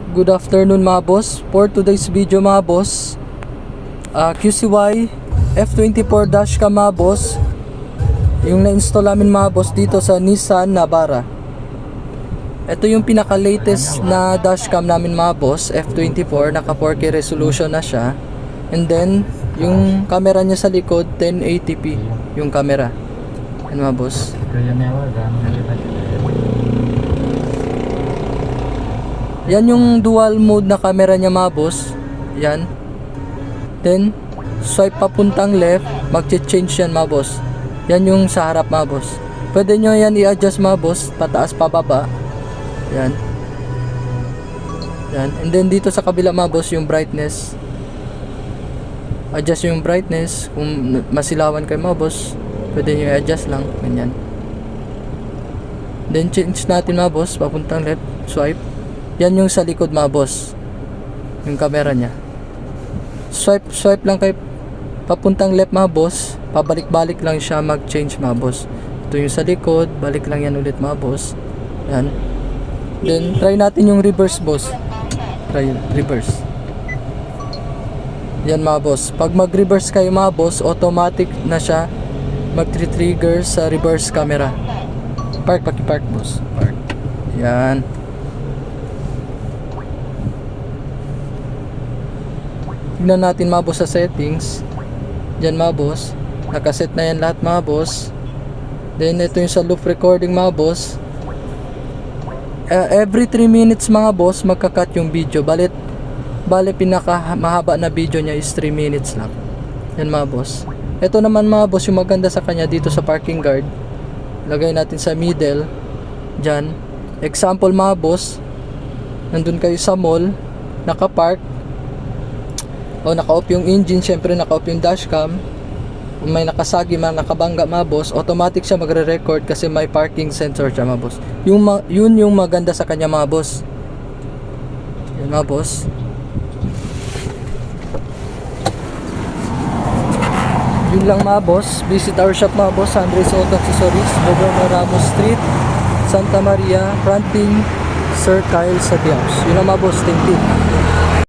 Good afternoon mga boss. For today's video mga boss, QCY F24 dashcam mga boss, yung na-install namin mga boss dito sa Nissan Navara. Ito yung pinaka latest na dashcam namin mga boss, F24, naka 4K resolution na siya. And then yung camera niya sa likod 1080p yung camera. Yan mga boss. Yan yung dual mode na camera niya mga boss. Yan. Then swipe papuntang left, mag-change yan mga boss. Yan yung sa harap mga boss. Pwede nyo yan i-adjust mga boss, pataas pababa. Yan. Yan. And then dito sa kabila mga boss, yung brightness. Adjust yung brightness. Kung masilawan kayo mga boss, pwede nyo i-adjust lang. Ganyan. Then change natin mga boss, papuntang left, swipe. Yan yung sa likod mga boss, yung camera nya. Swipe lang kayo papuntang left mga boss, pabalik-balik lang siya mag-change mga boss. Ito yung sa likod, balik lang yan ulit mga boss. Yan. Then try natin yung reverse boss. Try reverse. Yan mga boss. Pag mag-reverse kayo mga boss, automatic na siya mag-trigger sa reverse camera. Paki-park boss. Park. Yan. Tignan natin mga boss sa settings. Diyan mga boss, nakaset na yan lahat mga boss. Then ito yung sa loop recording mga boss. Every 3 minutes mga boss magka-cut yung video. Bale pinaka mahaba na video niya is 3 minutes lang. Yan mga boss. Ito naman mga boss yung maganda sa kanya dito sa parking guard. Lagay natin sa middle. Diyan. Example mga boss, nandun kayo sa mall, naka-park. O naka-off yung engine, syempre naka-off yung dashcam. Kung may nakasagi man, nakabangga mga boss, automatic siya magre-record kasi may parking sensor siya mga boss. Yun yung maganda sa kanya mga boss. Yan mga boss. Yun lang mga boss. Visit our shop mga boss, Andres Auto Accessories, Governor Ramos Street, Santa Maria, fronting Sir Kyle Sadiaus. Yun lang mga boss, thank you.